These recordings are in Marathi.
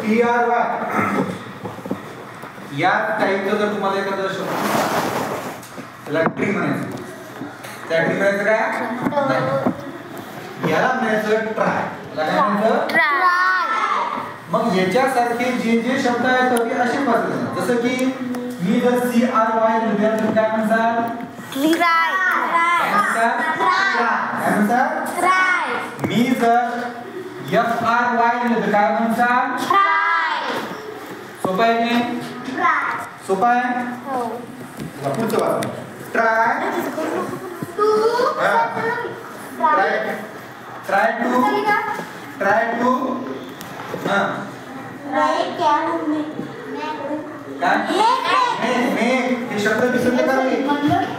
TRY या टाईपचं जर तुम्हाला एखादं शब्द त्याला ट्री म्हणायचं, त्या ट्री म्हणायचं काय? याला म्हणायचं ट्राय. मग याच्यासारखे जे जे शब्द आहेत ते असे पडतात. जसं की मी जर CRY लिहिलं तर काय म्हणतात? ट्राय. मी जर FRY लिहिलं तर काय म्हणतात? सोपं आहे की? सोपं आहे? हो. पुढचं वाचा. ट्राय टू हे शब्द विसरले का?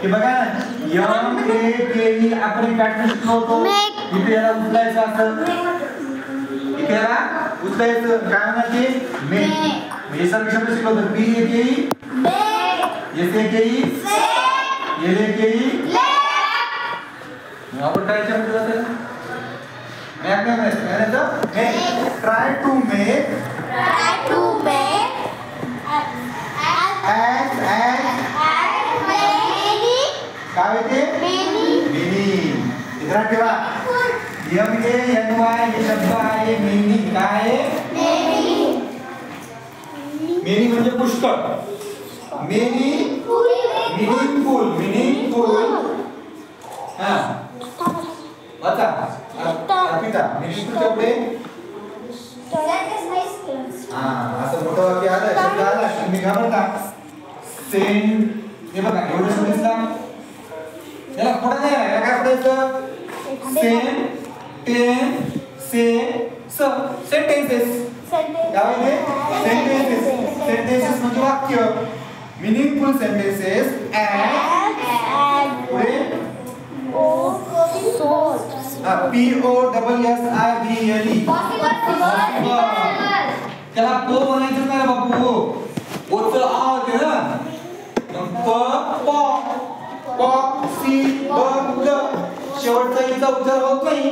हे बघा ना, MAKE आपण पॅटर्न शिकलो होतो. इथे याला उचलायचं असं, इथे याला उचलायचं काय म्हणतात ते? मेक. हे सगळे शब्द शिकलो होतो. BAKE SAKE LAKE. आपण काय याच्यामध्ये जातं? मॅक नाही म्हणायचं. ट्राय टू मेक काय होते? मेनी. इधर ठेवा. MANY हे शब्द आहे. मेनी काय आहे? मेनी म्हणजे पुष्कळ. Many meaningful. हा वाचा. अर्पिता मिनिंगफुल पुढे असं मोठं वाक्य आलं, शब्द आला तुम्ही घाबरता. सेंड हे बघा एवढं शब्द दिसला. याला पुढे नाही आहे, काय पडायचं? Send sentences. काय आहे? सेंटेन्सेस म्हणजे वाक्य. मीनिंगफुल सेंटेन्सेस अँड पुढे POSSIBLE. त्याला पो म्हणायचं नाही बाबू. ओचं आ होते ना. शेवटचा इचा उच्चार होत नाही.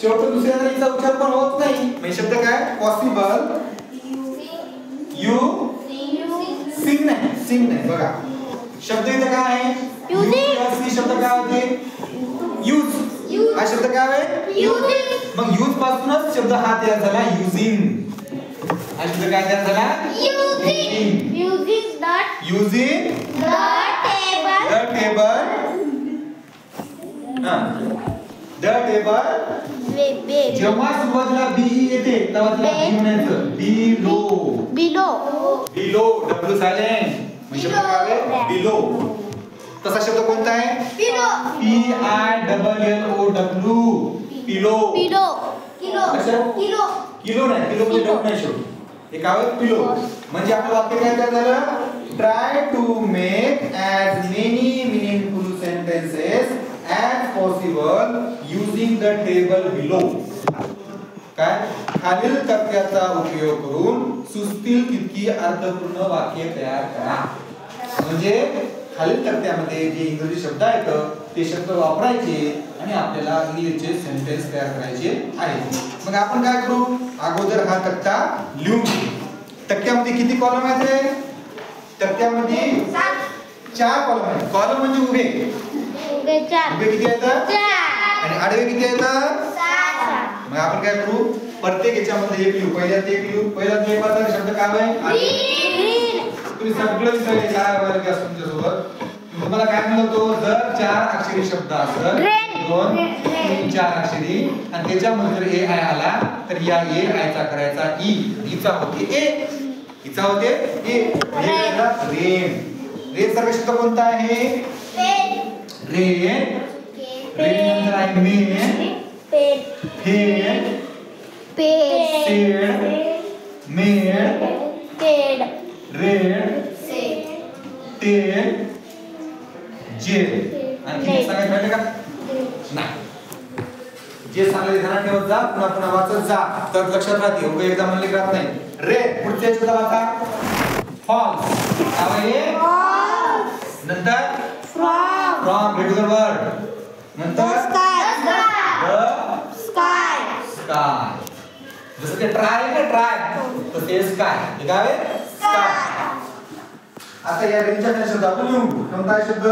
शेवटचा दुसऱ्या इचा उच्चार पण होत नाही. म्हणजे शब्द काय? पॉसिबल. यू सिंग नाही बघा. शब्द इथे काय आहे? यूज. शब्द काय होते? यूज. हा शब्द काय आहे? मग यूज पासूनच शब्द हा तयार झाला. युजिंग. हा शब्द काय तयार झाला? Using the table. जेव्हा सुरुवातीला BE येते तेव्हा तिला बी म्हणायचं. बिलो. W silent. म्हणजे शब्द काय आहे? बिलो. तसा शब्द कोणता आहे? PILLOW. पिलो. किलो नाही. किलो म्हणजे डॉट नाही शब्द. हे काय आहे? पिलो. म्हणजे आपलं वाक्य काय झालं? Try to make as many meaningful sentences as possible using the table below. काय? खालील तक्त्याचा उपयोग करून सुस्तील तितकी अर्थपूर्ण वाक्य तयार करा. म्हणजे खालील तक्त्यामध्ये जे इंग्रजी शब्द आहेत ते शब्द वापरायचे आणि आपल्याला इंग्लिशचे सेंटेन्स तयार करायचे आहेत. मग आपण काय करू? अगोदर हा तक्ता लिहून घेऊ. तक्त्यामध्ये किती कॉलम आहेत? तक्त्यामध्ये 4 कॉलम आहेत. कॉलम म्हणजे उभे किती आहेत? आणि आडवे किती आहेत? 7. मग आपण काय करू? प्रत्येक याच्यामध्ये एक लिहू. पहिल्यात एक लिहू. पहिल्यात एक शब्द काय आहे? तुम्ही सगळं विसरले काय वर्ग असतो तुमच्यासोबत. तुम्हाला काय म्हणतो? जर 4 अक्षरी शब्द असेल 2 3 4 अक्षरी आणि त्याच्यामध्ये जर AI आला तर या AI चा करायचा ईचा होते ए. ईचा होते ए. रेन. सारखा शब्द कोणता आहे? रेन. नंतर आहे men. Fed. Said. Made. Red. Tell. Gel. आणखी सांगायचं राहिले का? नाही. जे सांगले ध्यानात ठेवत जा. पुन्हा वाचत जा तर लक्षात राहते. उगा एकदा म्हणले की राहत नाही. रेड. पुढच्या शब्द वाचा. फॉल्स. काय आहे? नंतर फ्रॉम रेग्युलर वर्ड. नंतर स्काय. जसं ते ट्राय आहे ना ट्राय, तर ते स्काय. हे काय आहे? स्काय. आता या रेंजच्या काय शब्द आपण लिहू. कोणता आहे शब्द?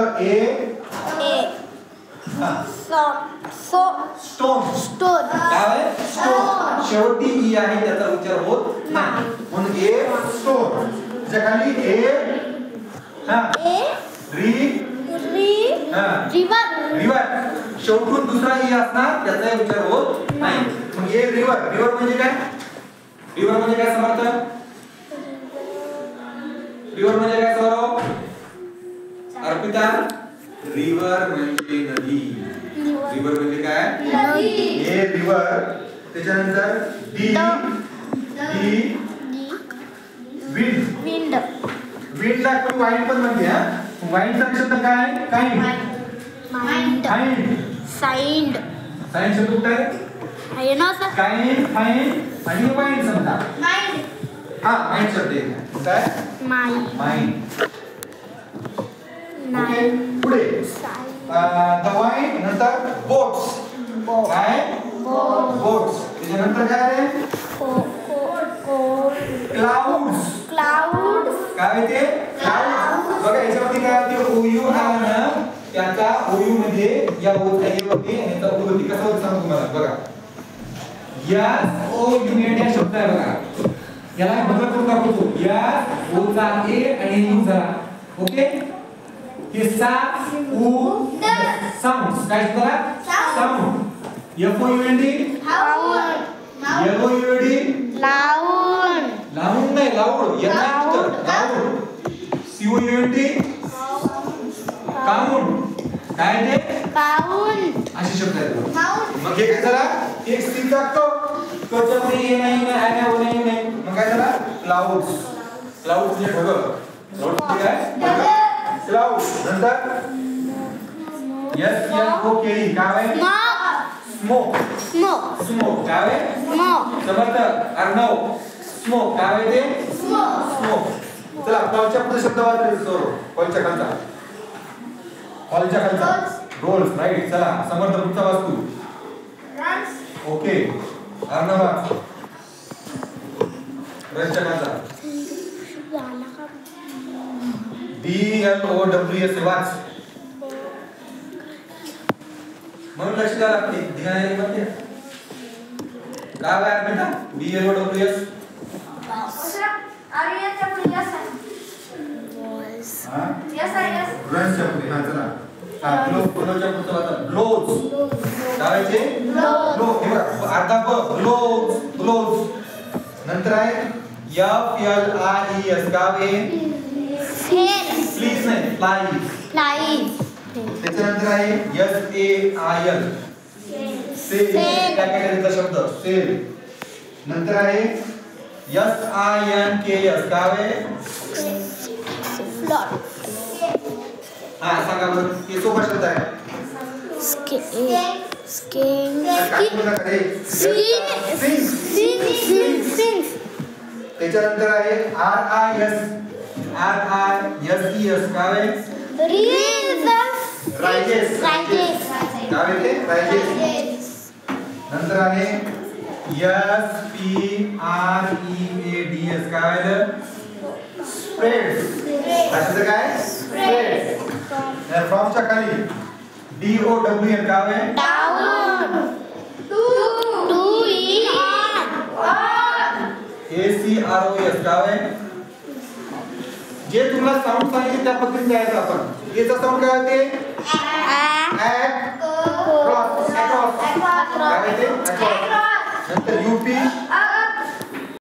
स्टोन. स्टोन. काय आहे? स्टोन. शेवटी ई आहे त्याचा उच्चार होत नाही म्हणून ए स्टोन. त्याच्या खाली रिवर. शेवटून दुसरा ई असणार त्याचा उच्चार होत नाही. मग ए रिवर. रिवर म्हणजे काय? रिवर म्हणजे काय समर्थ? रिवर म्हणजे काय सौरव? अर्पिता? रिवर म्हणजे नदी. रिवर म्हणजे काय? नदी. A river. त्याच्यानंतर डी विंड. विंडला कोणी वाईन पण म्हणते. हा, वाईनचा शब्द काय? काइंड. साइंड. साइंड शब्द कुठे आहे? आहे ना सर. काइंड, फाइंड आणि वाईन समजा. हा, माइंड शब्द आहे. काय? माइंड. ओके, पुढे द वाईन. नंतर बोट्स. काय? बोट्स. त्याच्यानंतर काय आहे? क्लाउड्स. काय ते? क्लाउड्स. बघा याच्यामध्ये काय होते? ओयू आला ना, त्याचा ओयू मध्ये या ओथाई होती आणि त्याचा ओयू कसं होतं सांगतो तुम्हाला. बघा यस ओ युनिट या शब्द आहे बघा. याला बदल करून दाखवतो. यस ओ चा ए आणि यू चा. ओके, हे सा उ साऊंड्स. काय असतात? Sound. F O U N D L O U D loud नाही, loud. Loud. C O U N D count. काय ते? काउंट. असे शब्द आहेत. मग हे काय झाला? एक सी टाकतो. त्याच्यामध्ये ये नाही ना, आहे ना, नाही नाही. मग काय झाला? क्लाउड्स. क्लाउड्स म्हणजे ढग. क्लाउड्स म्हणजे काय? क्लाउड. नंतर यस एल ओ के ई. काय आहे? स्मोक. स्मोक. काय आहे? समर्थ अर्णव. स्मोक. काय आहे ते? स्मोक. चला कॉलच्या पुढे शब्द वाचायचे सर. कॉलच्या खालचा. कॉलच्या खालचा. रोल्स. राईट. चला समर्थ पुढचा वाचतो. ओके, अर्णव वाच. रनच्या खालचा. BLOWS वाच. म्हणून लक्ष द्यावं लागते. ध्यानाने म्हणते काय आहे बेटा? BLOWS रनच्या पुढे. हा चला. हा ब्लोच्या पुढचं वाचा. ब्लोज. काय आहे? ब्लो. हे बघा अर्धा ब. ब्लोज. नंतर आहे FLIES. काय आहे? प्लीज नाही, फ्लाईज. त्याच्यानंतर आहे SAIL. सेल. काय करायचा शब्द? सेल. नंतर आहे SINKS. काय आहे? हा सांगा बरं. हे सोपा शब्द आहे. त्याच्यानंतर आहे RISES. काय आहे? रायजेस. काय आहे ते? रायजेस. नंतर आहे SPREADS. काय आहे? स्प्रेड्स. असं काय? स्प्रेड्स. फ्रॉमच्या खाली DOWN. काय आहे? डाऊन. ACROS. काय आहे? जे तुम्हाला साऊंड सांगितले त्या पद्धतीने द्यायचं आपण. याचा साऊंड काय होते? क्रॉस. काय होते? नंतर UP